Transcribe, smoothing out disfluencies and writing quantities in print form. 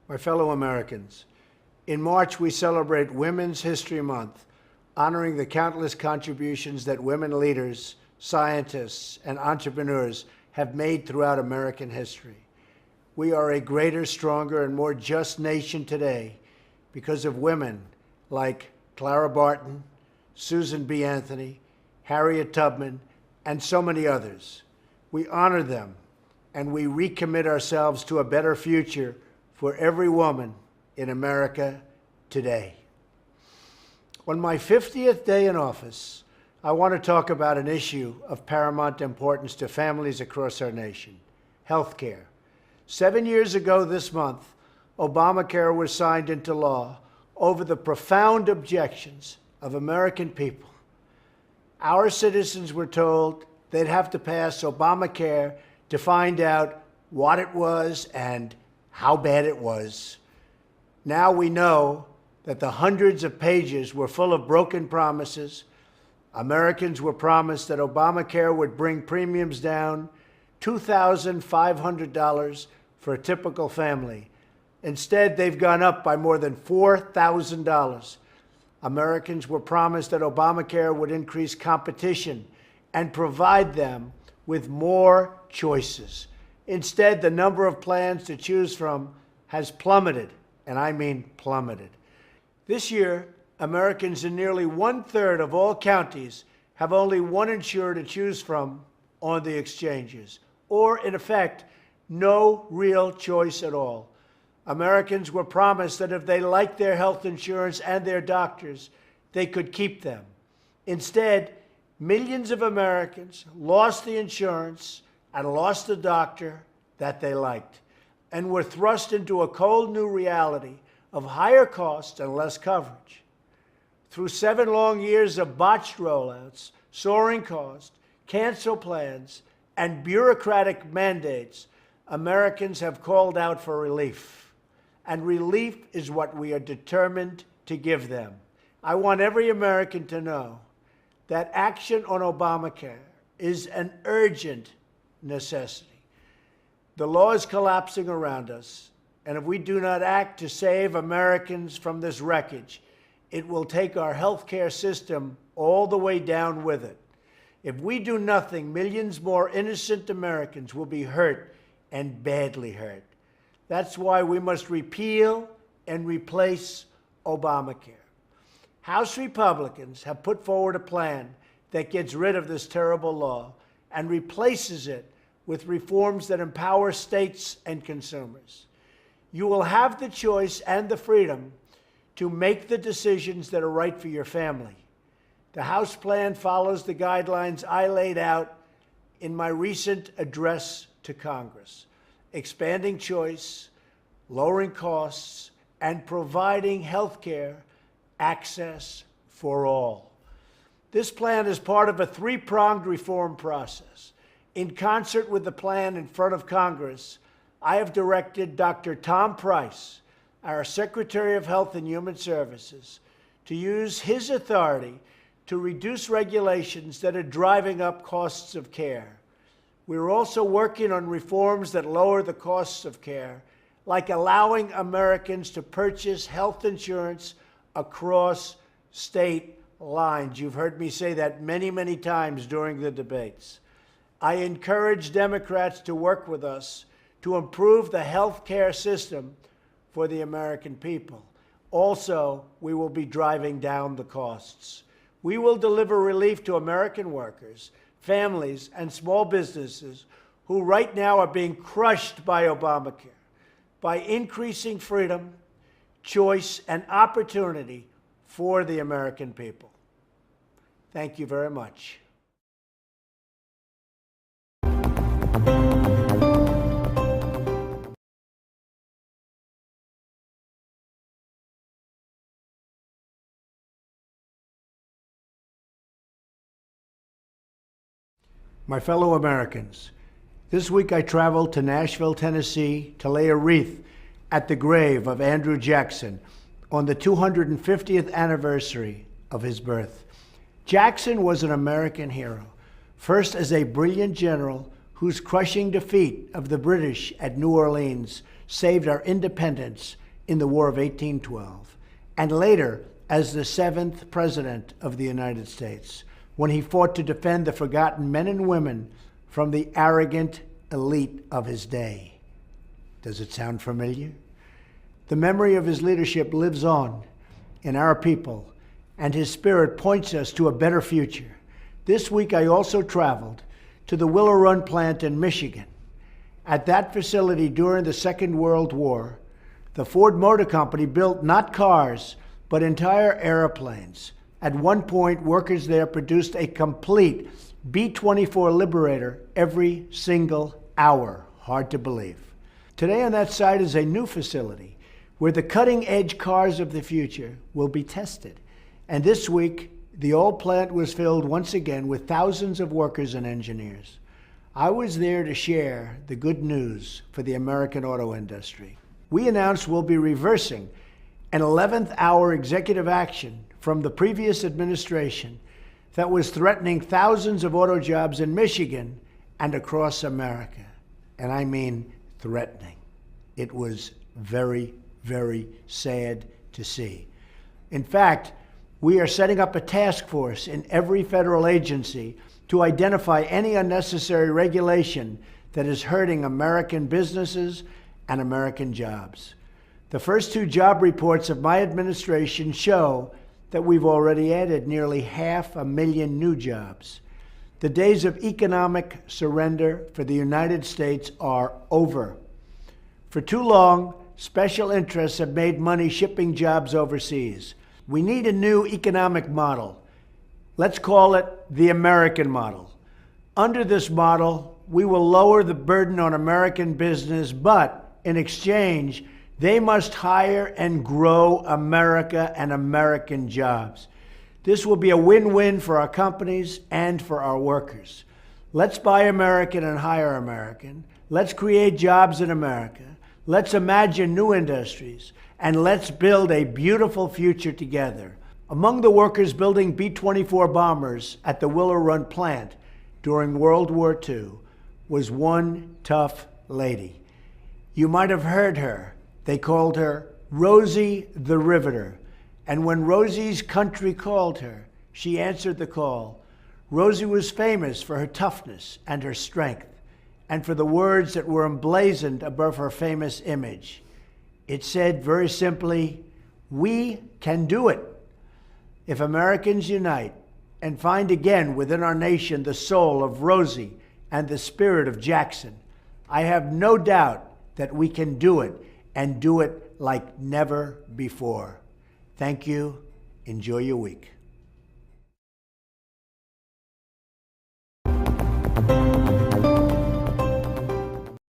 My fellow Americans, in March we celebrate Women's History Month, honoring the countless contributions that women leaders, scientists, and entrepreneurs have made throughout American history. We are a greater, stronger, and more just nation today because of women like Clara Barton, Susan B. Anthony, Harriet Tubman, and so many others. We honor them, and we recommit ourselves to a better future for every woman in America today. On my 50th day in office, I want to talk about an issue of paramount importance to families across our nation: health care. 7 years ago this month, Obamacare was signed into law over the profound objections of American people. Our citizens were told they'd have to pass Obamacare to find out what it was and how bad it was. Now we know that the hundreds of pages were full of broken promises. Americans were promised that Obamacare would bring premiums down $2,500 for a typical family. Instead, they've gone up by more than $4,000. Americans were promised that Obamacare would increase competition and provide them with more choices. Instead, the number of plans to choose from has plummeted, and I mean plummeted. This year, Americans in nearly 1/3 of all counties have only one insurer to choose from on the exchanges, or in effect, no real choice at all. Americans were promised that if they liked their health insurance and their doctors, they could keep them. Instead, millions of Americans lost the insurance and lost the doctor that they liked, and were thrust into a cold new reality of higher costs and less coverage. Through 7 long years of botched rollouts, soaring costs, canceled plans, and bureaucratic mandates, Americans have called out for relief. And relief is what we are determined to give them. I want every American to know that action on Obamacare is an urgent necessity. The law is collapsing around us, and if we do not act to save Americans from this wreckage, it will take our healthcare system all the way down with it. If we do nothing, millions more innocent Americans will be hurt, and badly hurt. That's why we must repeal and replace Obamacare. House Republicans have put forward a plan that gets rid of this terrible law and replaces it with reforms that empower states and consumers. You will have the choice and the freedom to make the decisions that are right for your family. The House plan follows the guidelines I laid out in my recent address to Congress: expanding choice, lowering costs, and providing health care access for all. This plan is part of a 3-pronged reform process. In concert with the plan in front of Congress, I have directed Dr. Tom Price, our Secretary of Health and Human Services, to use his authority to reduce regulations that are driving up costs of care. We're also working on reforms that lower the costs of care, like allowing Americans to purchase health insurance across state lines. You've heard me say that many, many times during the debates. I encourage Democrats to work with us to improve the health care system for the American people. Also, we will be driving down the costs. We will deliver relief to American workers, families, and small businesses who right now are being crushed by Obamacare by increasing freedom, choice, and opportunity for the American people. Thank you very much. My fellow Americans, this week I traveled to Nashville, Tennessee to lay a wreath at the grave of Andrew Jackson on the 250th anniversary of his birth. Jackson was an American hero, first as a brilliant general whose crushing defeat of the British at New Orleans saved our independence in the War of 1812, and later as the 7th President of the United States, when he fought to defend the forgotten men and women from the arrogant elite of his day. Does it sound familiar? The memory of his leadership lives on in our people, and his spirit points us to a better future. This week, I also traveled to the Willow Run plant in Michigan. At that facility during the Second World War, the Ford Motor Company built not cars, but entire airplanes. At one point, workers there produced a complete B-24 Liberator every single hour. Hard to believe. Today on that site is a new facility where the cutting-edge cars of the future will be tested. And this week, the old plant was filled once again with thousands of workers and engineers. I was there to share the good news for the American auto industry. We announced we'll be reversing an 11th hour executive action from the previous administration that was threatening thousands of auto jobs in Michigan and across America. And I mean threatening. It was very, very sad to see. In fact, we are setting up a task force in every federal agency to identify any unnecessary regulation that is hurting American businesses and American jobs. The first 2 job reports of my administration show that we've already added nearly 500,000 new jobs. The days of economic surrender for the United States are over. For too long, special interests have made money shipping jobs overseas. We need a new economic model. Let's call it the American model. Under this model, we will lower the burden on American business, but in exchange, they must hire and grow America and American jobs. This will be a win-win for our companies and for our workers. Let's buy American and hire American. Let's create jobs in America. Let's imagine new industries. And let's build a beautiful future together. Among the workers building B-24 bombers at the Willow Run plant during World War II was one tough lady. You might have heard her. They called her Rosie the Riveter. And when Rosie's country called her, she answered the call. Rosie was famous for her toughness and her strength, and for the words that were emblazoned above her famous image. It said very simply, "We can do it." If Americans unite and find again within our nation the soul of Rosie and the spirit of Jackson, I have no doubt that we can do it, and do it like never before. Thank you. Enjoy your week.